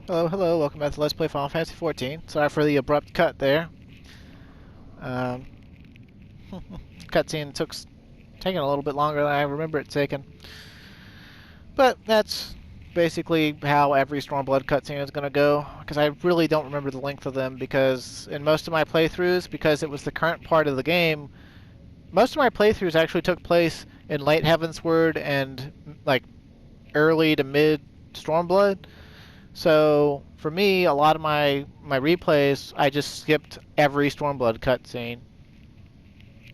Hello, hello, welcome back to Let's Play Final Fantasy XIV. Sorry for the abrupt cut there. Um, Cutscene taking a little bit longer than I remember it taking. But that's basically how every Stormblood cutscene is going to go, because I really don't remember the length of them, because in most of my playthroughs, because it was the current part of the game, most of my playthroughs actually took place in late Heavensward and like early to mid Stormblood. So for me, a lot of my replays, I just skipped every Stormblood cutscene.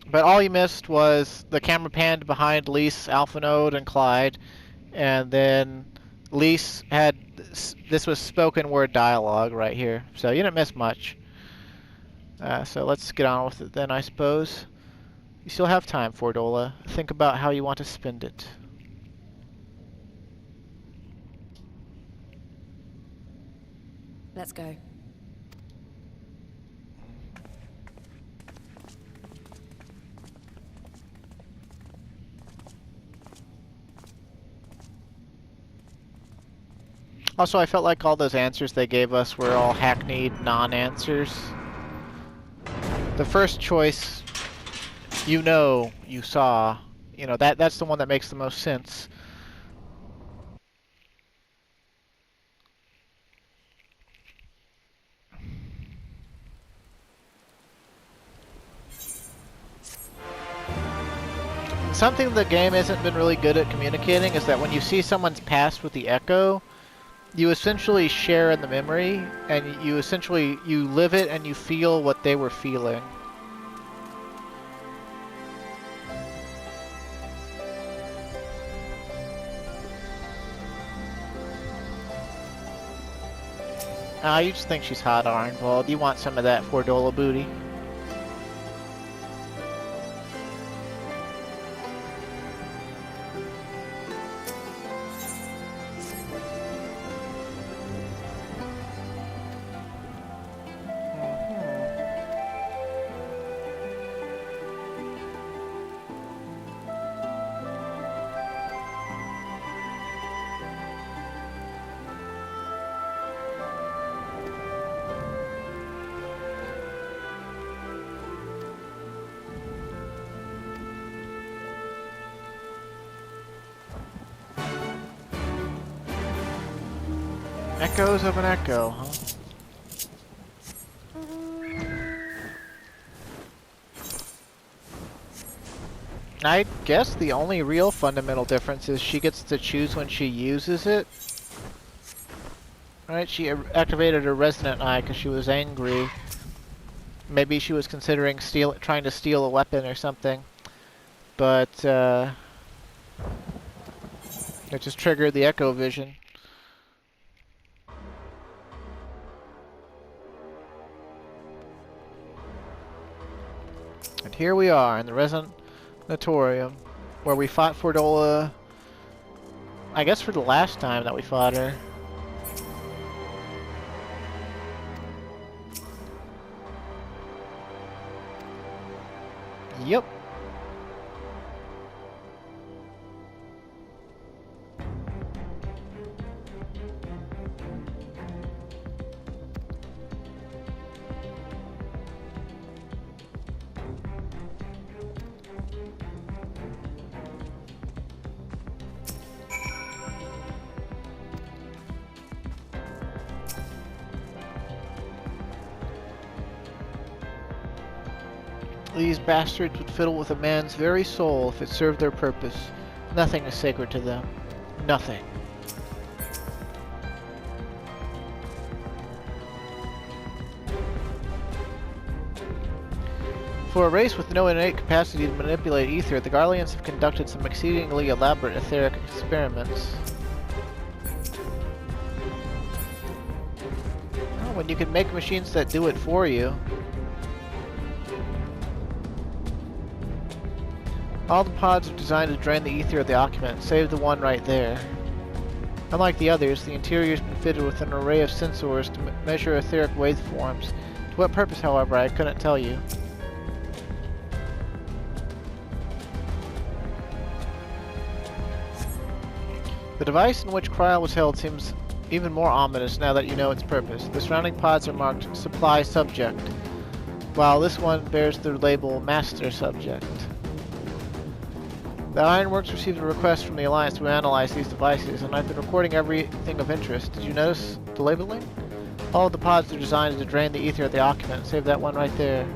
But all you missed was the camera panned behind Lise, Alphanode, and Clyde, and then Lise had this was spoken word dialogue right here, so you didn't miss much. So let's get on with it then, I suppose. You still have time, Fordola. Think about how you want to spend it. Let's go. Also, I felt like all those answers they gave us were all hackneyed non-answers. The first choice, you saw, that's the one that makes the most sense. Something the game hasn't been really good at communicating is that when you see someone's past with the echo, you essentially share in the memory, and you live it and you feel what they were feeling. You just think she's hot, Arnvold. You want some of that Fordola booty. Echoes of an echo, huh? I guess the only real fundamental difference is she gets to choose when she uses it. Right, she activated her Resonant Eye because she was angry. Maybe she was considering trying to steal a weapon or something. But, it just triggered the Echo Vision. And here we are in the Resonatorium, where we fought Fordola, I guess for the last time that we fought her. Yep. These bastards would fiddle with a man's very soul if it served their purpose. Nothing is sacred to them. Nothing. For a race with no innate capacity to manipulate ether, the Garleans have conducted some exceedingly elaborate etheric experiments. Oh, when you can make machines that do it for you. All the pods are designed to drain the ether of the occupant, save the one right there. Unlike the others, the interior has been fitted with an array of sensors to measure etheric waveforms. To what purpose, however, I couldn't tell you. The device in which Kryl was held seems even more ominous now that you know its purpose. The surrounding pods are marked Supply Subject, while this one bears the label Master Subject. The Ironworks received a request from the Alliance to analyze these devices, and I've been recording everything of interest. Did you notice the labeling? All of the pods are designed to drain the ether at the occupant, save that one right there.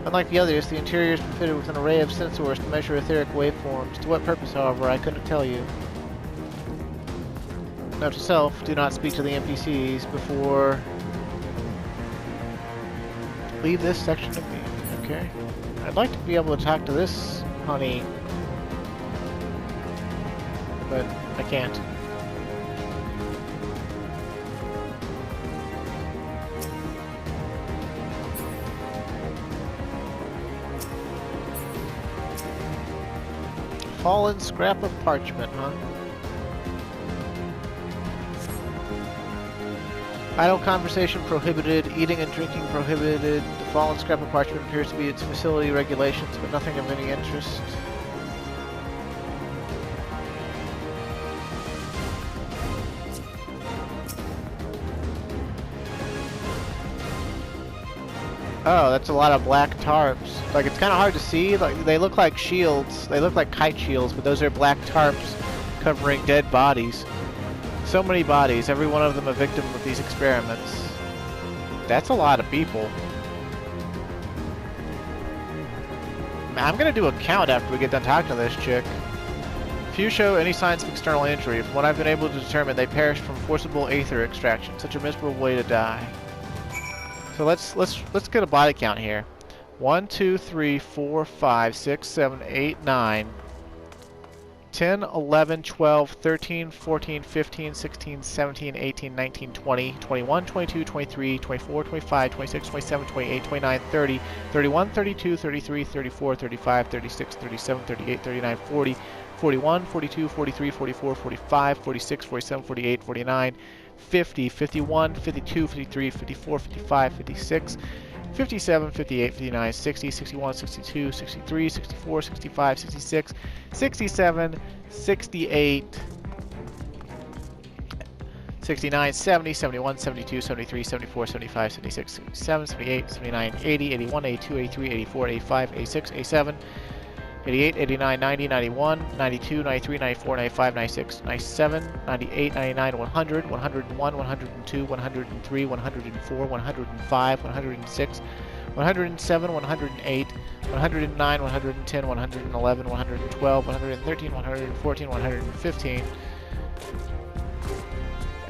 Unlike the others, the interior is fitted with an array of sensors to measure etheric waveforms. To what purpose, however, I couldn't tell you. Note to self, do not speak to the NPCs before... Leave this section to me, okay? I'd like to be able to talk to this honey, but I can't. Fallen scrap of parchment, huh? Idle conversation prohibited, eating and drinking prohibited. The fallen scrap of parchment appears to be its facility regulations, but nothing of any interest. Oh, that's a lot of black tarps. Like, it's kind of hard to see. Like, they look like shields. They look like kite shields, but those are black tarps covering dead bodies. So many bodies, every one of them a victim of these experiments. That's a lot of people. I'm gonna do a count after we get done talking to this chick. Few show any signs of external injury. From what I've been able to determine, they perished from forcible aether extraction. Such a miserable way to die. So let's get a body count here. 1, 2, 3, 4, 5, 6, 7, 8, 9, 10, 11, 12, 13, 14, 15, 16, 17, 18, 19, 20, 21, 22, 23, 24, 25, 26, 27, 28, 29, 30, 31, 32, 33, 34, 35, 36, 37, 38, 39, 40, 41, 42, 43, 44, 45, 46, 47, 48, 49, 50, 51, 52, 53, 54, 55, 56, 57, 58, 59, 60, 61, 62, 63, 64, 65, 66, 67, 68, 69, 70, 71, 72, 73, 74, 75, 76, 77, 78, 79, 80, 81, 82, 83, 84, 85, 86, 87, 88, 89, 90, 91, 92, 93, 94, 95, 96, 97, 98, 99, 100, 101, 102, 103, 104, 105, 106, 107, 108, 109, 110, 111, 112, 113, 114, 115.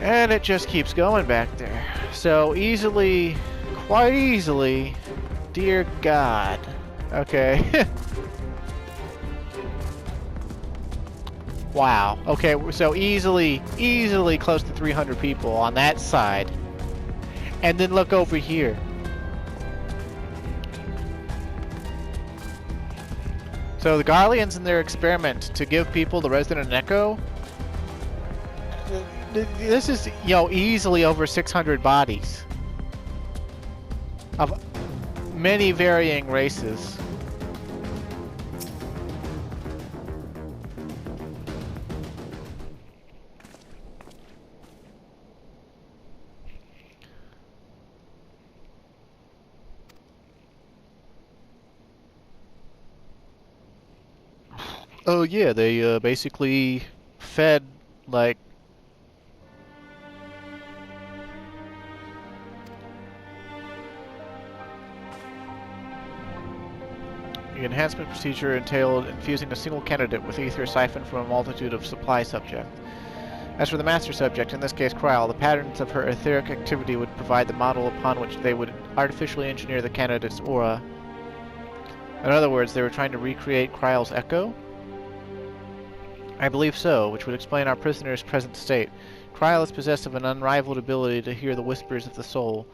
And it just keeps going back there. So easily, quite easily, dear God. Okay. Wow. Okay, so easily close to 300 people on that side. And then look over here. So the Garleans in their experiment to give people the resonant echo, this is, you know, easily over 600 bodies of many varying races. Oh yeah, they basically fed like the enhancement procedure entailed infusing a single candidate with ether siphoned from a multitude of supply subject. As for the master subject, in this case Kryl, the patterns of her etheric activity would provide the model upon which they would artificially engineer the candidate's aura. In other words, they were trying to recreate Kryl's echo? I believe so, which would explain our prisoner's present state. Kryl is possessed of an unrivaled ability to hear the whispers of the soul,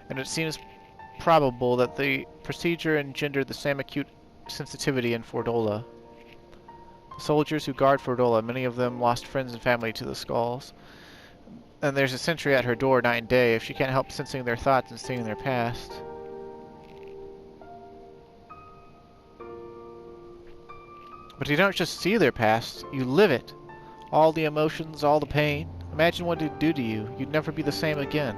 and it seems probable that the procedure engendered the same acute sensitivity in Fordola. The soldiers who guard Fordola, many of them lost friends and family to the skulls. And there's a sentry at her door night and day if she can't help sensing their thoughts and seeing their past. But you don't just see their past, you live it. All the emotions, all the pain. Imagine what it'd do to you. You'd never be the same again.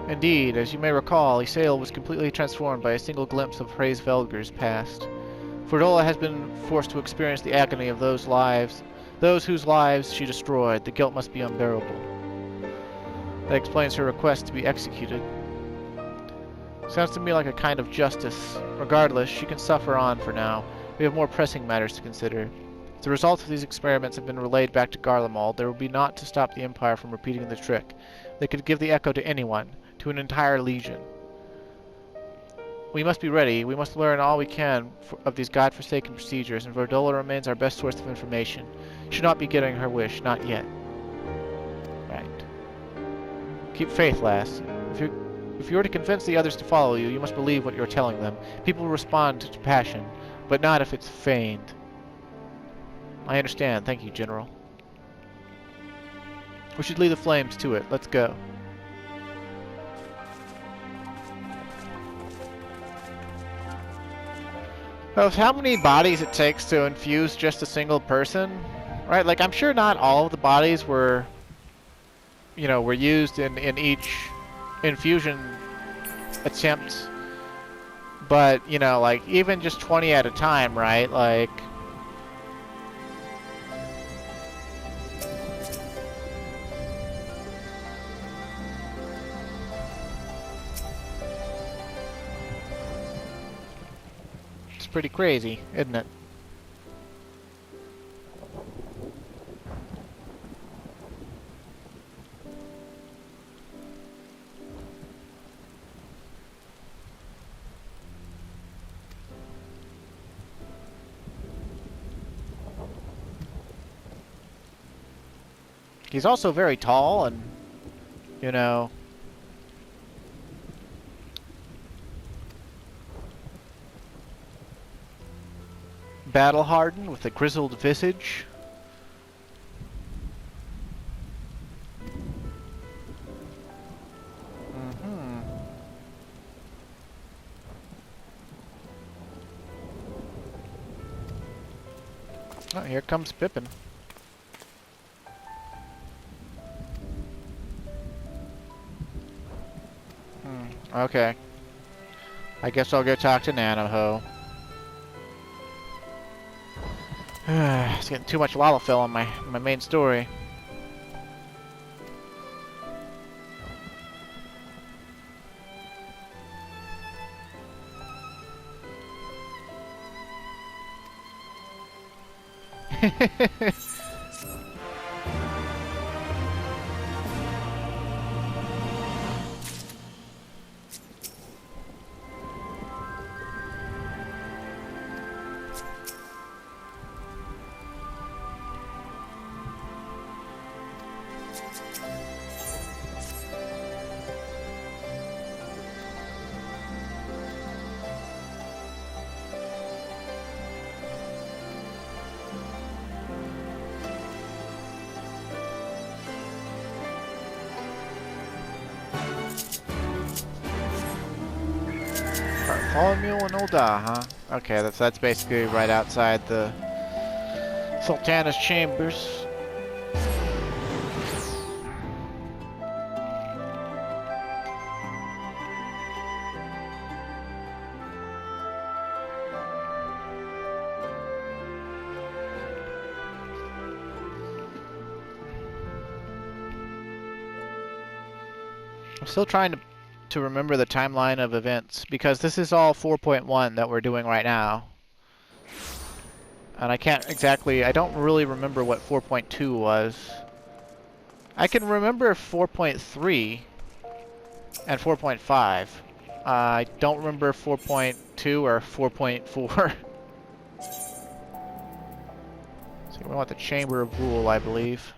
Indeed, as you may recall, Isael was completely transformed by a single glimpse of Praise Velger's past. Fordola has been forced to experience the agony of those whose lives she destroyed. The guilt must be unbearable. That explains her request to be executed. Sounds to me like a kind of justice. Regardless, she can suffer on for now. We have more pressing matters to consider. If the results of these experiments have been relayed back to Garlemald, there will be naught to stop the Empire from repeating the trick. They could give the echo to anyone, to an entire legion. We must be ready. We must learn all we can of these godforsaken procedures, and Fordola remains our best source of information. Should not be getting her wish, not yet. Right. Keep faith, lass. If you are to convince the others to follow you, you must believe what you're telling them. People respond to passion, but not if it's feigned. I understand. Thank you, General. We should lead the flames to it. Let's go. Of how many bodies it takes to infuse just a single person, right? Like, I'm sure not all of the bodies were, were used in each infusion attempt, but, like, even just 20 at a time, right? Like, it's pretty crazy, isn't it? He's also very tall and, battle-hardened with a grizzled visage. Oh, here comes Pippin. Okay. I guess I'll go talk to Nanoho. It's getting too much Lalafell on my main story. Bartholomew and Ulda, huh? Okay, that's basically right outside the Sultana's chambers. I'm still trying to remember the timeline of events, because this is all 4.1 that we're doing right now. And I don't really remember what 4.2 was. I can remember 4.3 and 4.5. I don't remember 4.2 or 4.4. So we want the Chamber of Rule, I believe.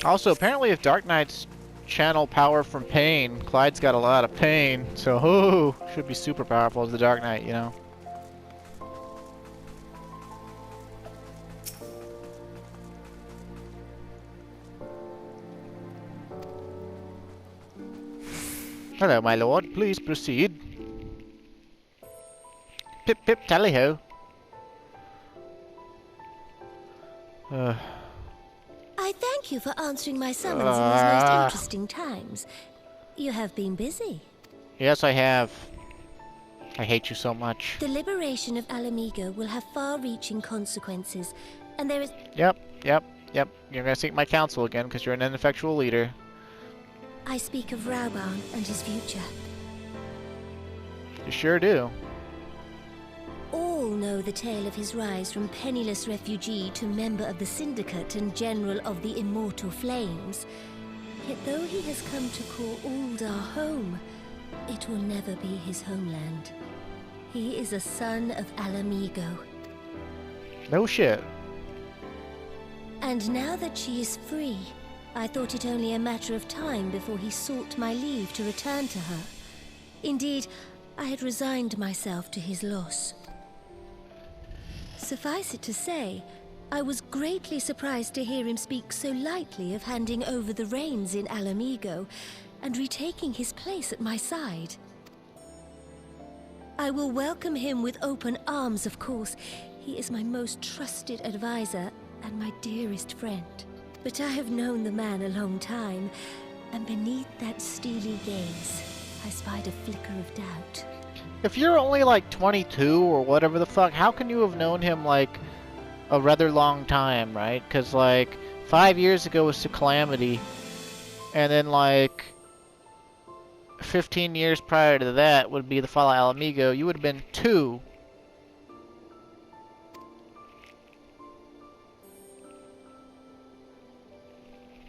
Also, apparently if Dark Knights channel power from pain, Clyde's got a lot of pain, so should be super powerful as the Dark Knight, Hello, my lord. Please proceed. Pip pip tally-ho. I thank you for answering my summons in these most interesting times. You have been busy. Yes, I have. I hate you so much. The liberation of Alamigo will have far-reaching consequences, and there is... Yep. You're gonna seek my counsel again because you're an ineffectual leader. I speak of Rauban and his future. You sure do. All know the tale of his rise from penniless refugee to member of the Syndicate and General of the Immortal Flames. Yet though he has come to call Uldar home, it will never be his homeland. He is a son of Alamigo. No shit. And now that she is free, I thought it only a matter of time before he sought my leave to return to her. Indeed, I had resigned myself to his loss. Suffice it to say, I was greatly surprised to hear him speak so lightly of handing over the reins in Alamigo and retaking his place at my side. I will welcome him with open arms, of course. He is my most trusted advisor and my dearest friend. But I have known the man a long time, and beneath that steely gaze, I spied a flicker of doubt. If you're only like 22 or whatever the fuck, how can you have known him like a rather long time, right? Because like 5 years ago was to Calamity, and then like 15 years prior to that would be the fall of Alamigo. You would have been 2.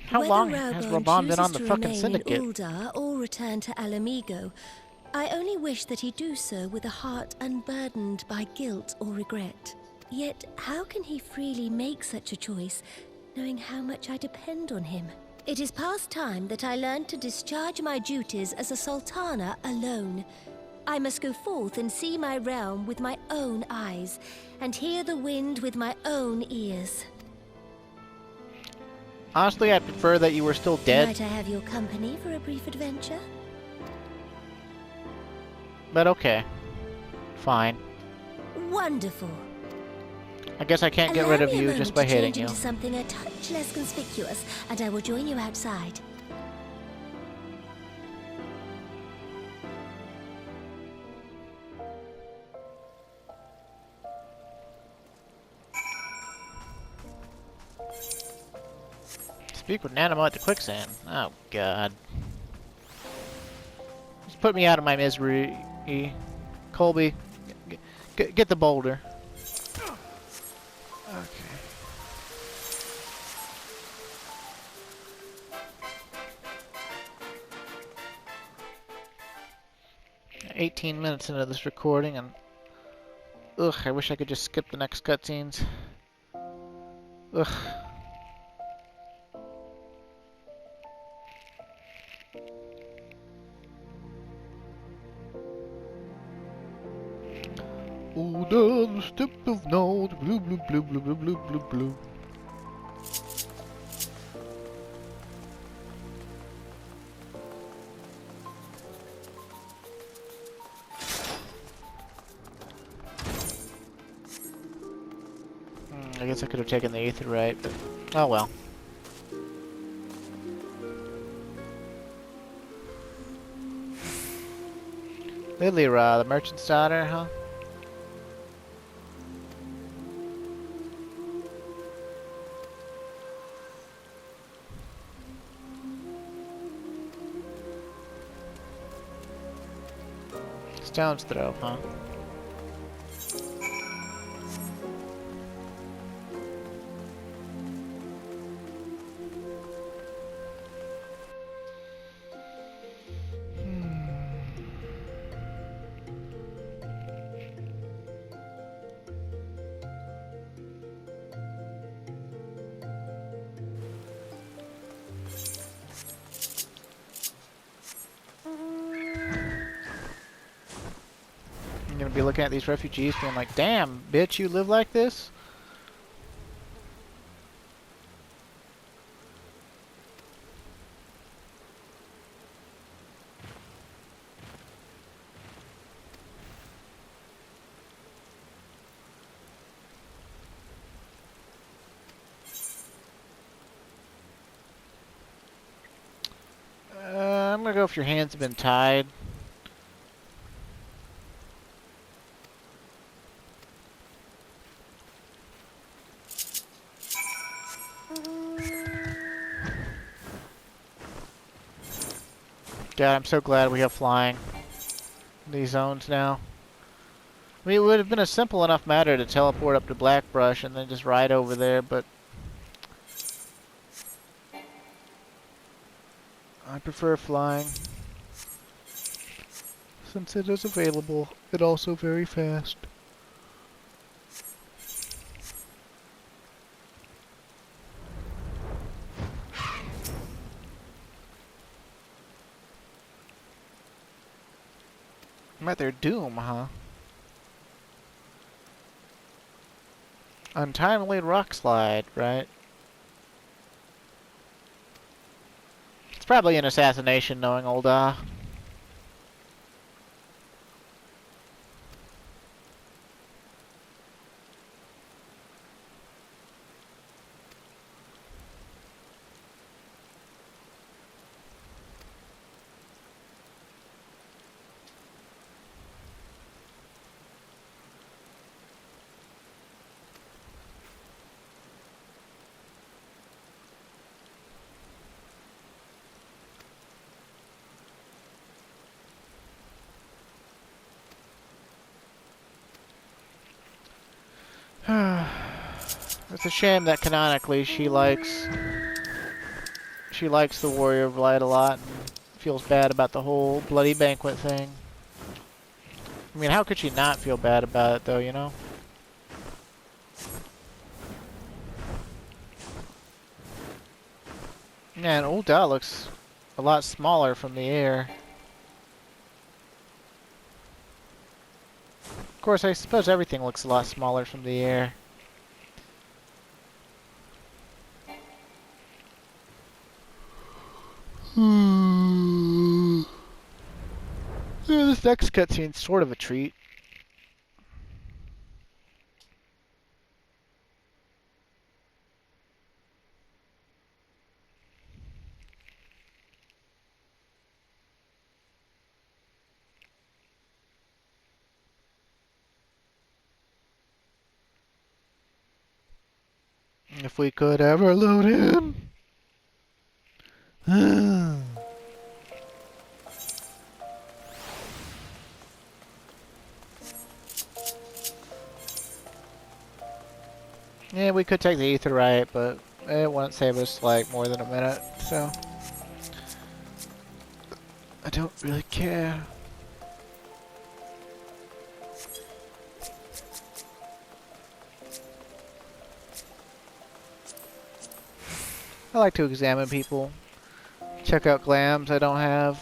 How long has Rauban been on the fucking Syndicate? Whether Uldar or return to Alamigo, I only wish that he do so with a heart unburdened by guilt or regret. Yet, how can he freely make such a choice, knowing how much I depend on him? It is past time that I learned to discharge my duties as a Sultana alone. I must go forth and see my realm with my own eyes, and hear the wind with my own ears. Honestly, I'd prefer that you were still dead. Might I have your company for a brief adventure? But okay. Fine. Wonderful. I guess I can't get rid of you just by hating you. Into something a touch less conspicuous, and I will join you outside. Speak with Nanimo at the quicksand. Oh god. Just put me out of my misery. Colby, get the boulder. Okay. 18 minutes into this recording, and ugh, I wish I could just skip the next cutscenes. Ugh. Oh, the step of note, blue, blue, blue, blue, blue, blue, blue, blue. I guess I could have taken the Aetherite, but oh well. Lilira, the merchant's daughter, huh? Stone's throw, huh? I'm gonna be looking at these refugees being like, damn, bitch, you live like this? gonna go if your hands have been tied. God, I'm so glad we have flying in these zones now. I mean, it would have been a simple enough matter to teleport up to Blackbrush and then just ride over there, but I prefer flying since it is available and also very fast. Met their doom, huh? Untimely rock slide, right? It's probably an assassination, knowing old It's a shame that canonically she likes the Warrior of Light a lot and feels bad about the whole bloody banquet thing. I mean, how could she not feel bad about it though, you know? Man, old Dot looks a lot smaller from the air. Of course, I suppose everything looks a lot smaller from the air. Yeah, this next cutscene's sort of a treat. If we could ever load in. Yeah, we could take the Aetheryte, but it wouldn't save us like more than a minute, so I don't really care. I like to examine people, check out glams I don't have.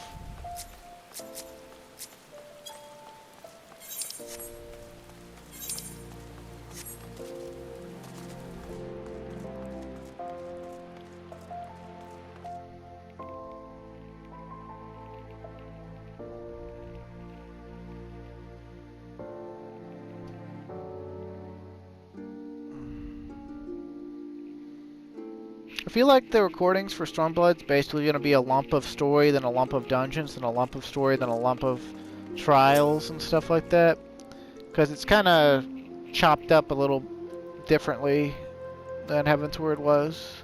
I feel like the recordings for Stormblood's basically going to be a lump of story, then a lump of dungeons, then a lump of story, then a lump of trials and stuff like that. Because it's kind of chopped up a little differently than Heavensward was.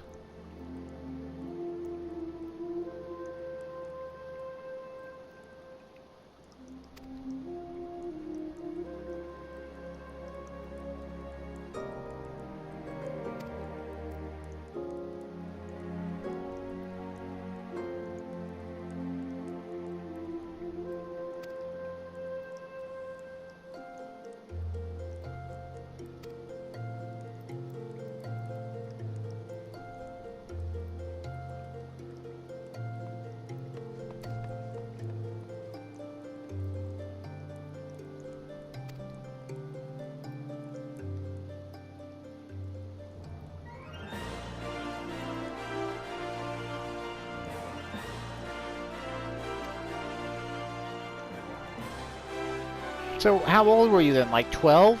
So, how old were you then? Like 12?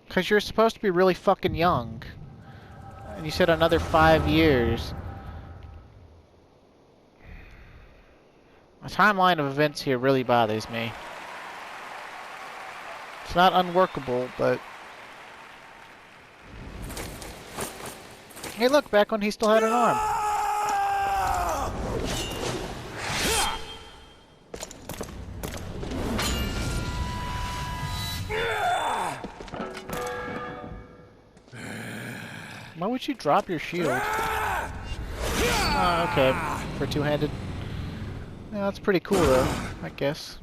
Because you're supposed to be really fucking young. And you said another 5 years. The timeline of events here really bothers me. It's not unworkable, but... Hey look, back when he still had an arm. Why would you drop your shield? Oh, okay. For two-handed. Yeah, that's pretty cool though, I guess.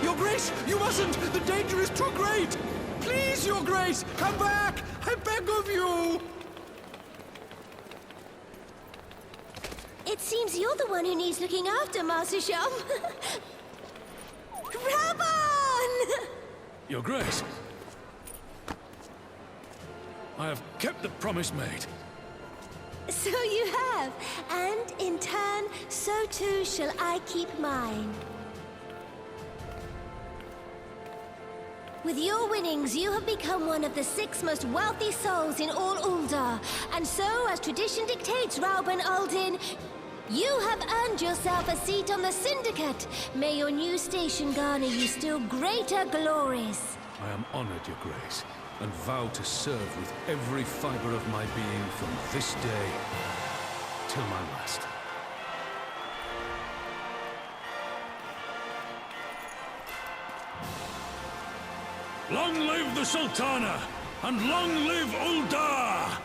Your Grace, you mustn't! The danger is too great! Please, Your Grace, come back! I beg of you! It seems you're the one who needs looking after, Master Sham. Rabon! Your Grace, I have kept the promise made. So you have, and in turn, so too shall I keep mine. With your winnings, you have become one of the 6 most wealthy souls in all Uldar. And so, as tradition dictates, Rauben Aldin, you have earned yourself a seat on the Syndicate. May your new station garner you still greater glories. I am honored, Your Grace, and vow to serve with every fiber of my being from this day till my last. Long live the Sultana, and long live Uldar!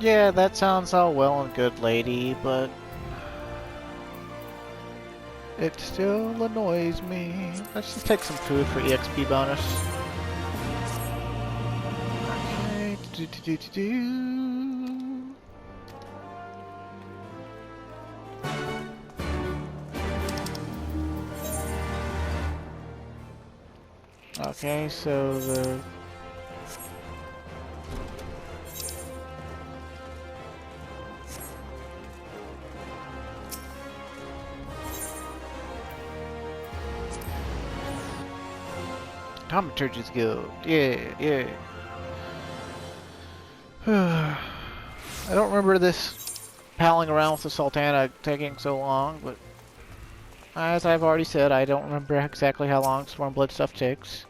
Yeah, that sounds all well and good, lady, but... it still annoys me. Let's just take some food for EXP bonus. Okay, Okay, so the... Thaumaturgy's Guild. Yeah, yeah. I don't remember this palling around with the Sultana taking so long, but as I've already said, I don't remember exactly how long Stormblood stuff takes.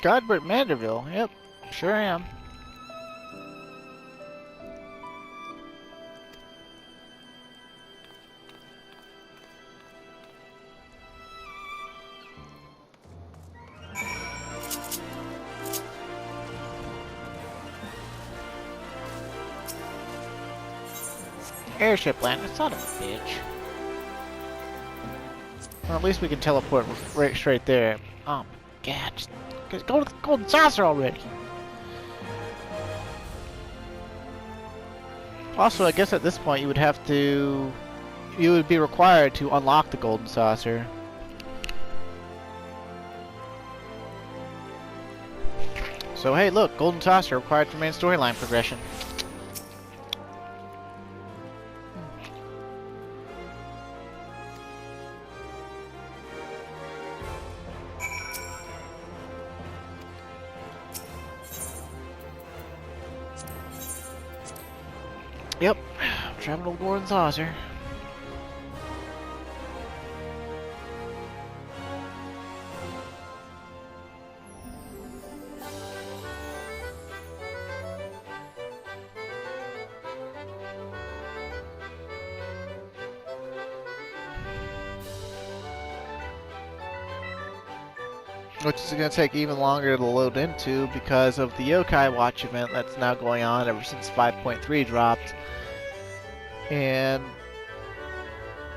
Godbert Manderville, yep, sure am. Airship landing, son of a bitch. Well, at least we can teleport right straight there. Oh my god, just go to the golden saucer already. Also, I guess at this point you would be required to unlock the golden saucer. So hey, look, golden saucer required for main storyline progression. Yep, traveling to golden saucer. Which is going to take even longer to load into because of the Yokai Watch event that's now going on ever since 5.3 dropped. And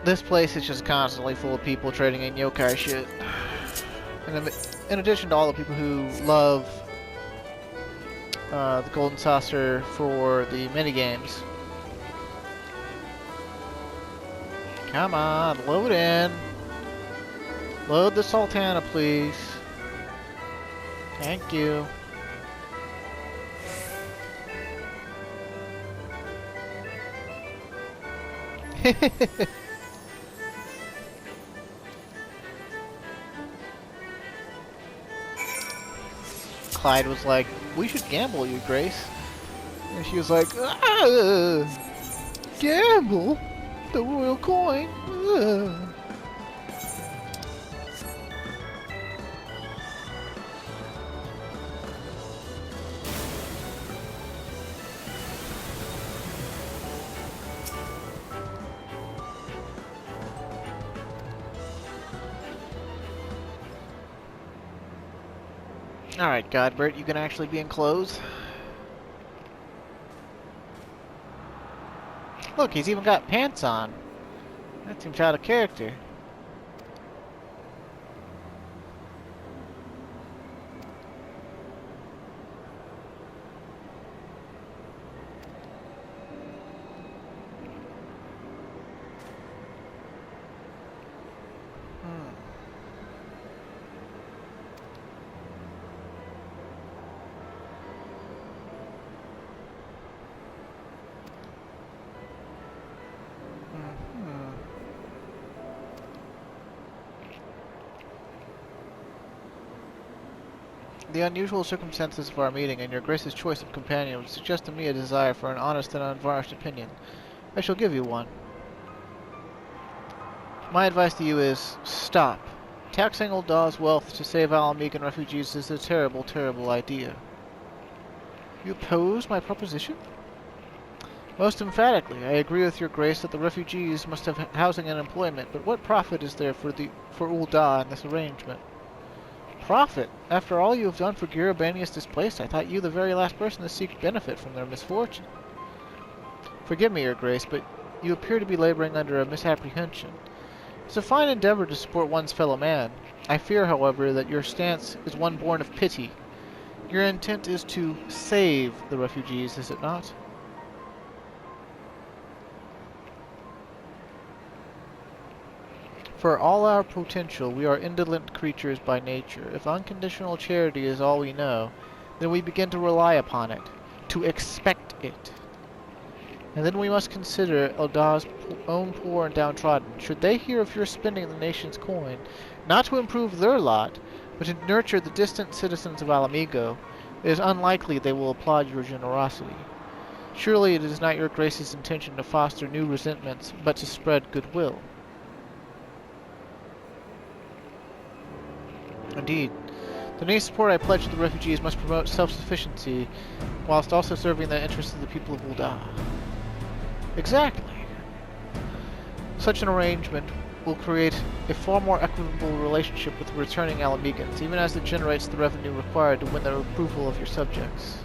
this place is just constantly full of people trading in yokai shit. And in addition to all the people who love the Golden Saucer for the minigames. Come on, load in. Load the Sultana, please. Thank you. Clyde was like, we should gamble, Your Grace. And she was like, gamble? The royal coin? Alright, Godbert, you can actually be enclosed. Look, he's even got pants on. That seems out of character. The unusual circumstances of our meeting and your Grace's choice of companion would suggest to me a desire for an honest and unvarnished opinion. I shall give you one. My advice to you is, stop. Taxing Ul'dah's wealth to save Alamican refugees is a terrible, terrible idea. You oppose my proposition? Most emphatically, I agree with your Grace that the refugees must have housing and employment, but what profit is there for Ul'dah in this arrangement? Profit? After all you have done for Garabania's displaced, I thought you the very last person to seek benefit from their misfortune. Forgive me, Your Grace, but you appear to be laboring under a misapprehension. It's a fine endeavor to support one's fellow man. I fear, however, that your stance is one born of pity. Your intent is to save the refugees, is it not? For all our potential, we are indolent creatures by nature. If unconditional charity is all we know, then we begin to rely upon it, to expect it. And then we must consider Ul'dah's own poor and downtrodden. Should they hear of your spending the nation's coin, not to improve their lot, but to nurture the distant citizens of Alamigo, it is unlikely they will applaud your generosity. Surely it is not your Grace's intention to foster new resentments, but to spread goodwill. Indeed. The new support I pledge to the refugees must promote self-sufficiency, whilst also serving the interests of the people of Ul'dah. Exactly. Such an arrangement will create a far more equitable relationship with the returning Alamigans, even as it generates the revenue required to win the approval of your subjects.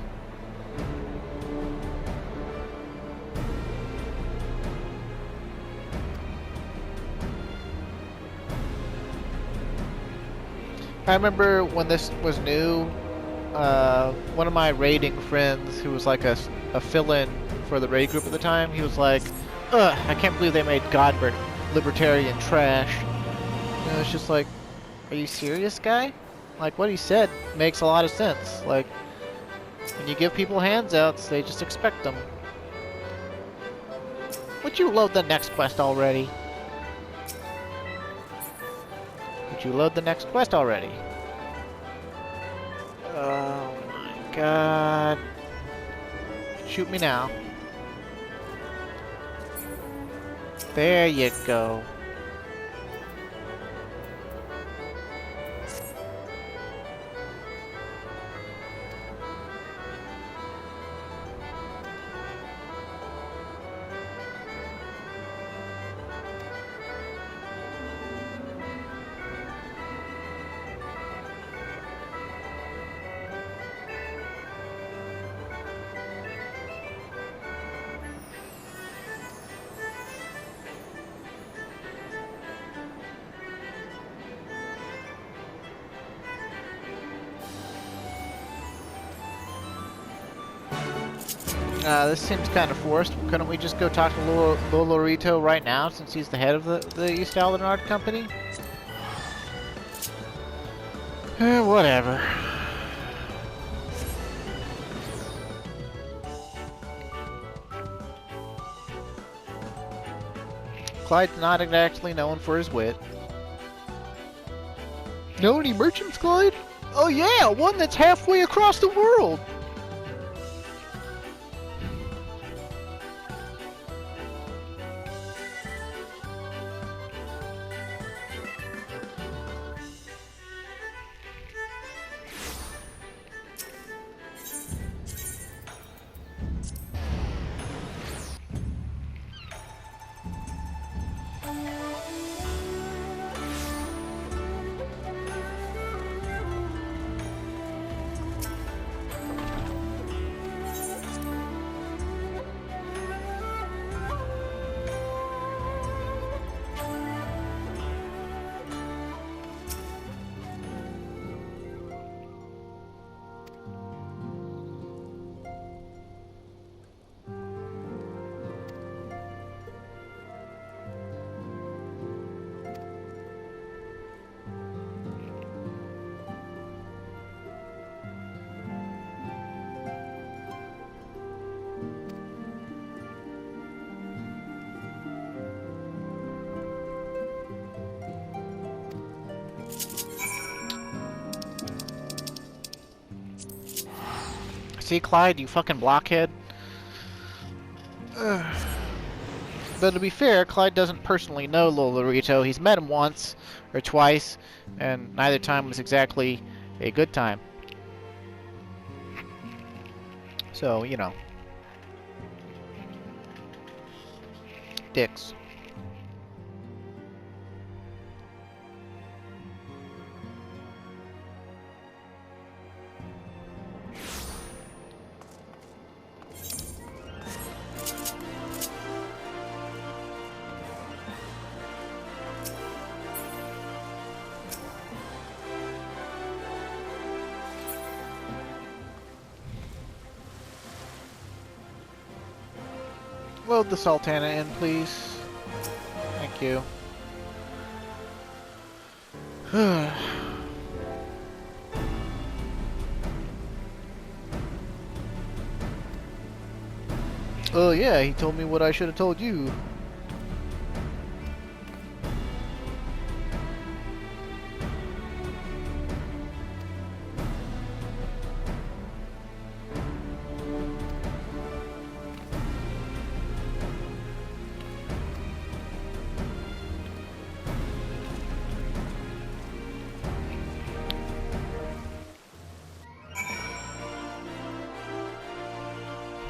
I remember when this was new, one of my raiding friends who was like a fill-in for the raid group at the time, he was like, ugh, I can't believe they made Godbert libertarian trash. And it's just like, are you serious, guy? Like, what he said makes a lot of sense. Like, when you give people handouts, they just expect them. Would you load the next quest already? Would you load the next quest already? Oh my god. Shoot me now. There you go. This seems kind of forced. Couldn't we just go talk to Lolorito right now, since he's the head of the East Alenard Company? Whatever. Clyde's not exactly known for his wit. Know any merchants, Clyde? Oh yeah, one that's halfway across the world! See, Clyde, you fucking blockhead. Ugh. But to be fair, Clyde doesn't personally know Lolorito. He's met him once or twice, and neither time was exactly a good time. So, you know. Dicks. Load the Sultana in, please. Thank you. Oh yeah, he told me what I should have told you.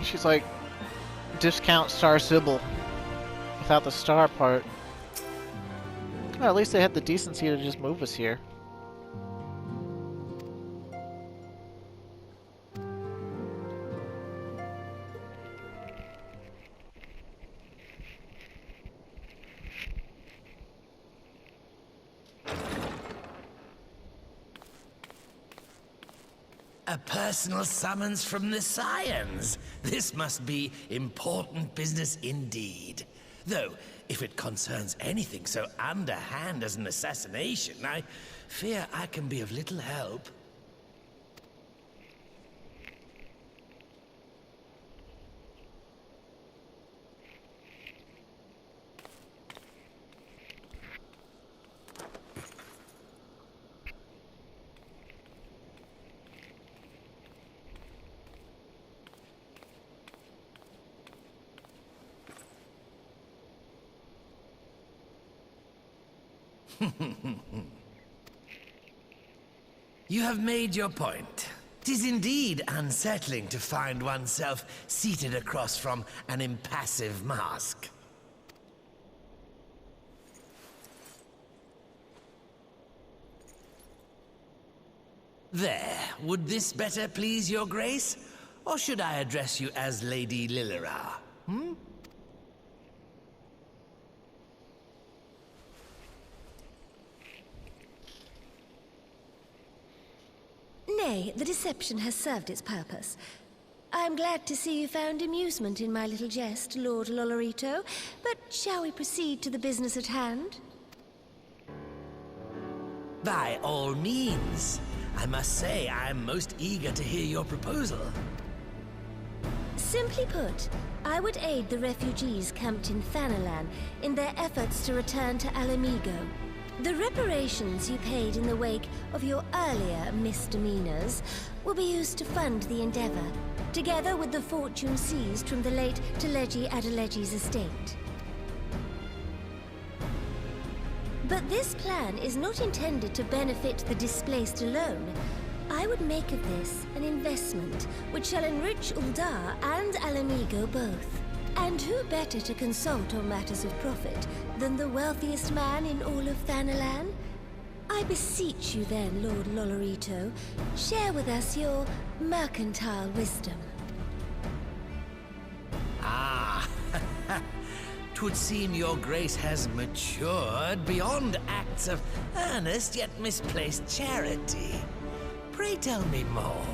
She's like, discount Star Sybil without the star part. Well, at least they had the decency to just move us here. A personal summons from the Scions. This must be important business indeed. Though, if it concerns anything so underhand as an assassination, I fear I can be of little help. You have made your point. 'Tis indeed unsettling to find oneself seated across from an impassive mask. There, would this better please your grace? Or should I address you as Lady Lilira? Nay, the deception has served its purpose. I'm glad to see you found amusement in my little jest, Lord Lolorito, but shall we proceed to the business at hand? By all means. I must say, I'm most eager to hear your proposal. Simply put, I would aid the refugees camped in Thanalan in their efforts to return to Alamigo. The reparations you paid in the wake of your earlier misdemeanors will be used to fund the endeavor, together with the fortune seized from the late Teleji Adeleji's estate. But this plan is not intended to benefit the displaced alone. I would make of this an investment which shall enrich Uldar and Alamigo both. And who better to consult on matters of profit than the wealthiest man in all of Thanalan? I beseech you then, Lord Lolorito, share with us your mercantile wisdom. Ah, 'twould seem your grace has matured beyond acts of earnest yet misplaced charity. Pray tell me more.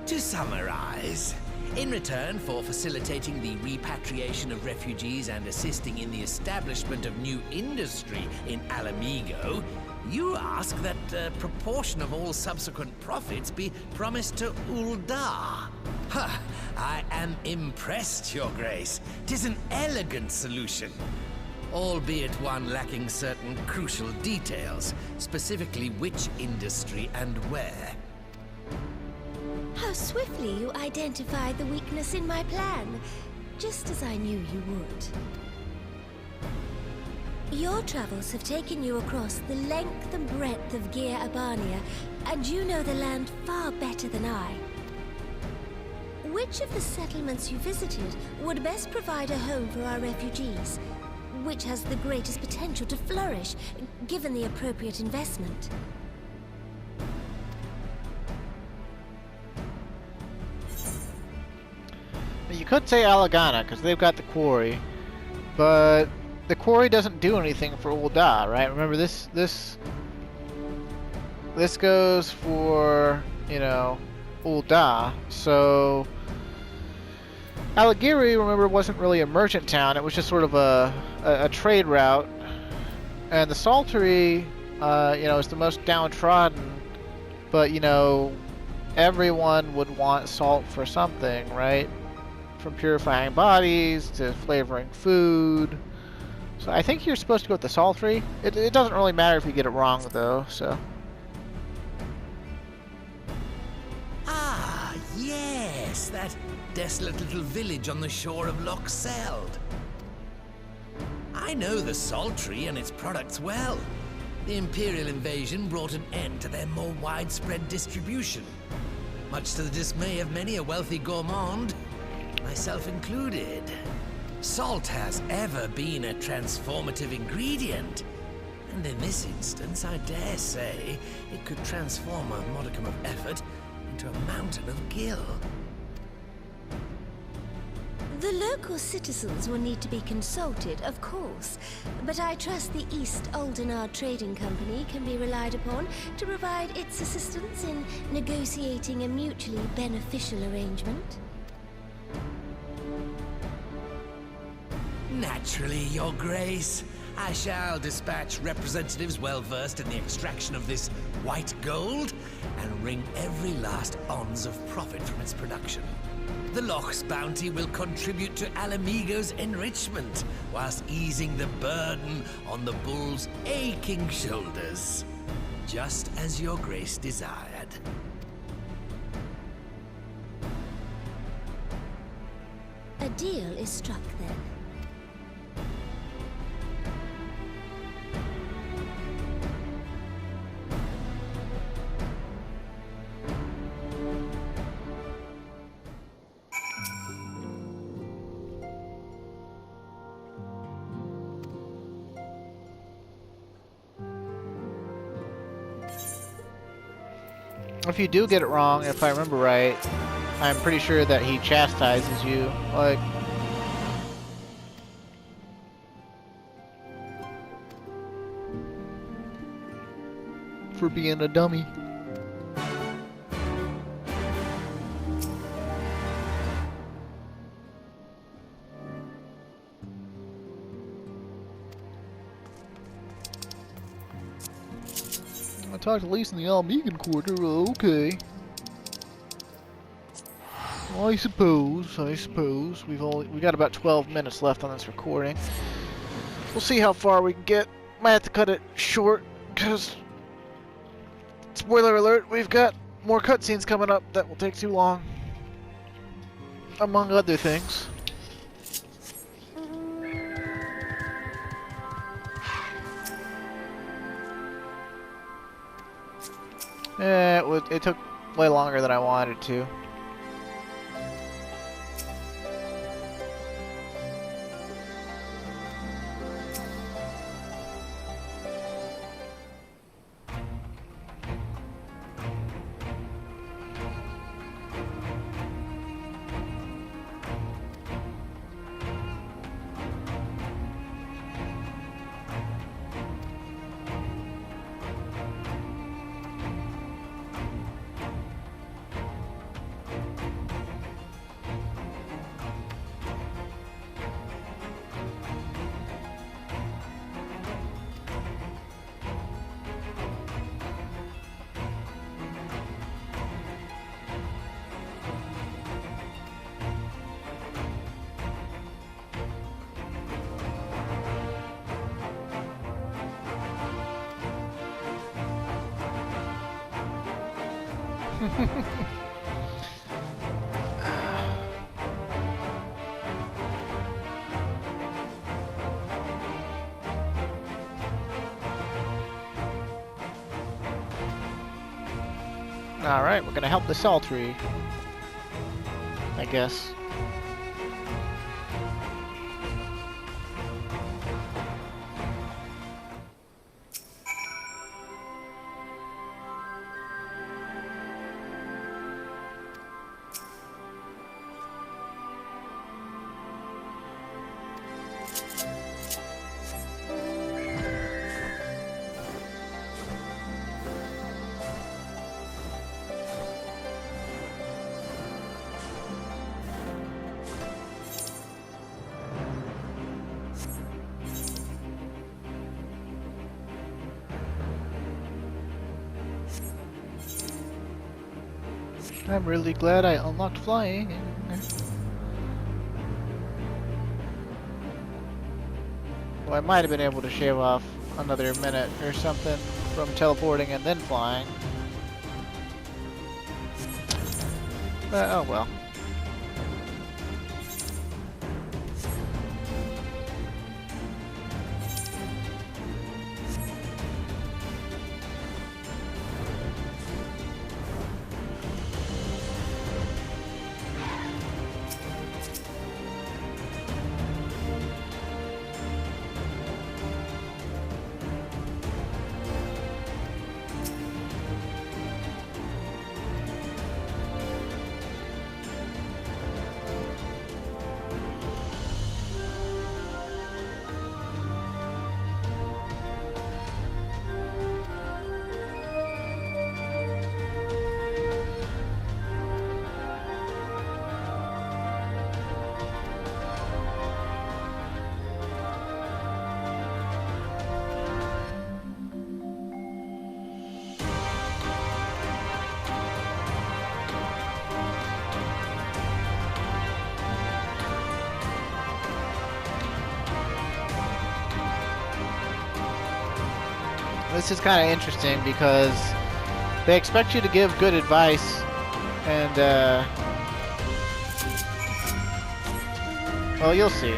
To summarize, in return for facilitating the repatriation of refugees and assisting in the establishment of new industry in Alamigo, you ask that a proportion of all subsequent profits be promised to Uldar. Ha! I am impressed, Your Grace. 'Tis an elegant solution, albeit one lacking certain crucial details, specifically which industry and where. How swiftly you identified the weakness in my plan, just as I knew you would. Your travels have taken you across the length and breadth of Gir Abania, and you know the land far better than I. Which of the settlements you visited would best provide a home for our refugees? Which has the greatest potential to flourish, given the appropriate investment? You could say Alagana, because they've got the quarry, but the quarry doesn't do anything for Ul'dah, right? Remember, this goes for, you know, Ul'dah, so Alagiri, remember, wasn't really a merchant town. It was just sort of a trade route, and the Saltery, you know, is the most downtrodden, but, you know, everyone would want salt for something, right? From purifying bodies to flavoring food. So I think you're supposed to go with the Saltery. It doesn't really matter if you get it wrong, though, so. Ah, yes, that desolate little village on the shore of Loch Seld. I know the Saltery and its products well. The Imperial invasion brought an end to their more widespread distribution, much to the dismay of many a wealthy gourmand, myself included. Salt has ever been a transformative ingredient, and in this instance, I dare say, it could transform a modicum of effort into a mountain of gil. The local citizens will need to be consulted, of course, but I trust the East Aldenard Trading Company can be relied upon to provide its assistance in negotiating a mutually beneficial arrangement. Naturally, Your Grace. I shall dispatch representatives well-versed in the extraction of this white gold and wring every last ons of profit from its production. The Loch's bounty will contribute to Alamigo's enrichment, whilst easing the burden on the bull's aching shoulders. Just as Your Grace desired. A deal is struck then. If you do get it wrong, if I remember right, I'm pretty sure that he chastises you, like... for being a dummy. I talked to Lisa in the Almegan Quarter, okay. I suppose. We got about 12 minutes left on this recording. We'll see how far we can get. Might have to cut it short, because... spoiler alert, we've got more cutscenes coming up that will take too long. Among other things. It took way longer than I wanted to. Alright, we're gonna help the Salt Tree, I guess. I'm really glad I unlocked flying. Well, I might have been able to shave off another minute or something from teleporting and then flying. Oh well. this is kind of interesting because they expect you to give good advice, and well, you'll see.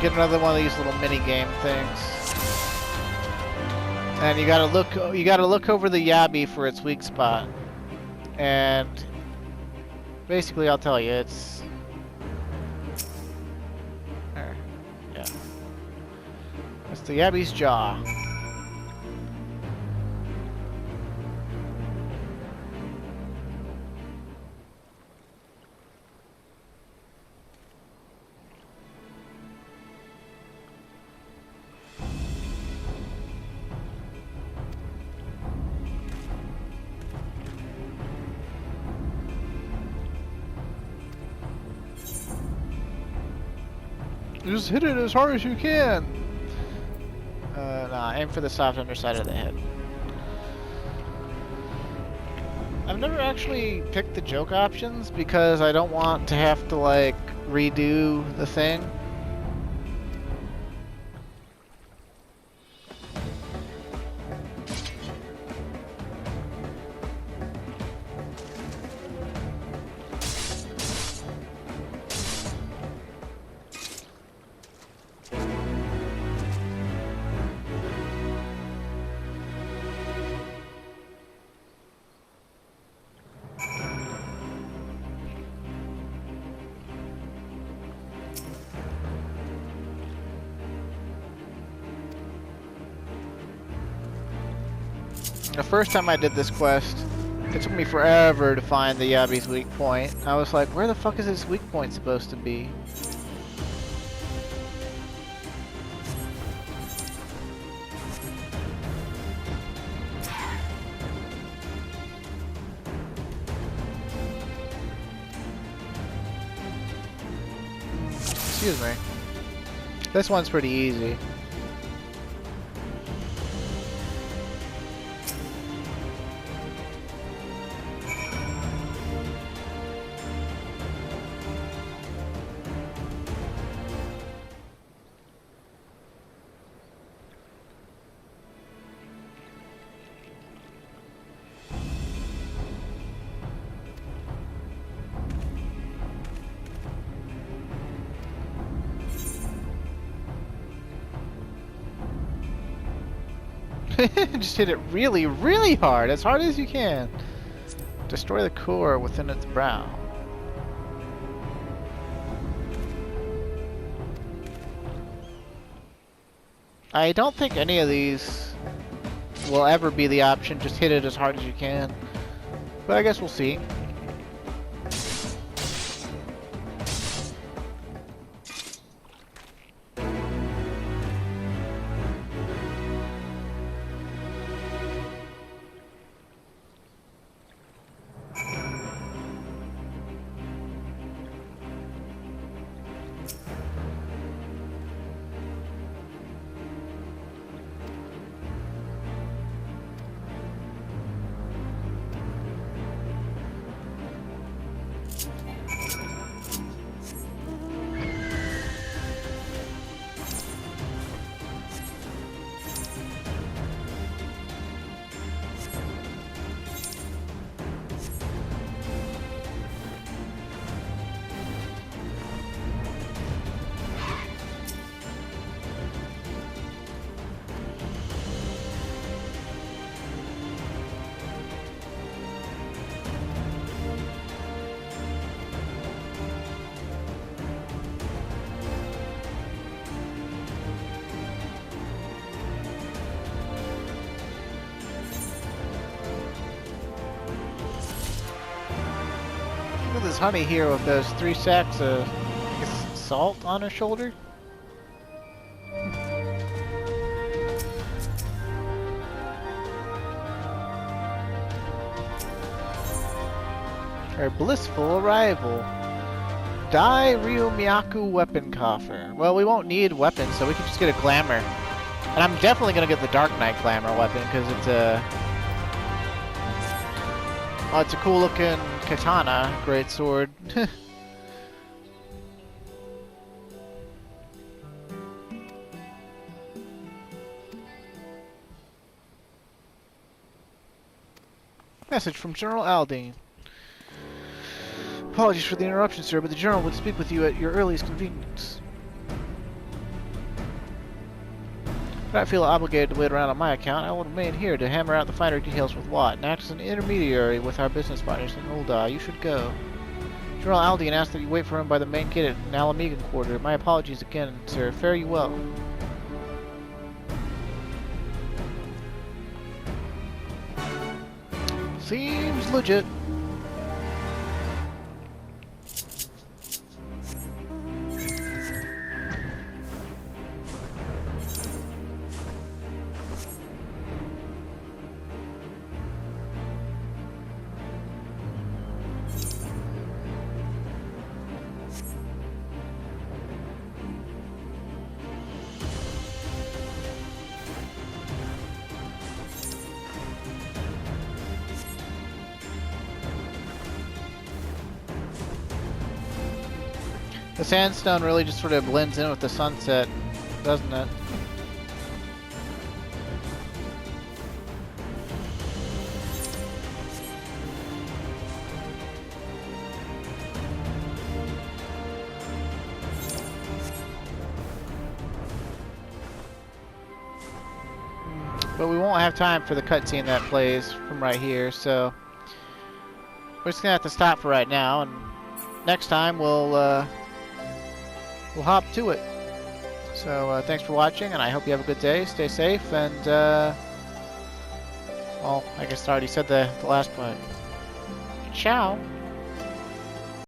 Get another one of these little mini game things, and you gotta look over the Yabby for its weak spot, and basically I'll tell you, it's there. Yeah, it's the Yabby's jaw. Just hit it as hard as you can. Nah, aim for the soft underside of the head. I've never actually picked the joke options because I don't want to have to, like, redo the thing. The first time I did this quest, it took me forever to find the Yabby's weak point. I was like, where the fuck is this weak point supposed to be? Excuse me. This one's pretty easy. Just hit it really, really hard, as hard as you can. Destroy the core within its brow. I don't think any of these will ever be the option, just hit it as hard as you can. But I guess we'll see. Look at this honey here with those 3 sacks of salt on her shoulder. Our blissful arrival. Dai Ryumiyaku weapon coffer. Well, we won't need weapons, so we can just get a glamour. And I'm definitely gonna get the Dark Knight glamour weapon because it's a Oh, it's a cool looking katana. Great sword. Message from General Aldine. Apologies for the interruption, sir, but the General would speak with you at your earliest convenience. But I feel obligated to wait around on my account. I will remain here to hammer out the finer details with Watt and act as an intermediary with our business partners in Ul'dah. You should go. General Aldine asked that you wait for him by the main gate at Nalamegan Quarter. My apologies again, sir. Fare you well. Seems legit. The sandstone really just sort of blends in with the sunset, doesn't it? But we won't have time for the cutscene that plays from right here, so we're just gonna have to stop for right now, and next time we'll hop to it. So thanks for watching, and I hope you have a good day. Stay safe, and well, I guess I already said the last part. Ciao.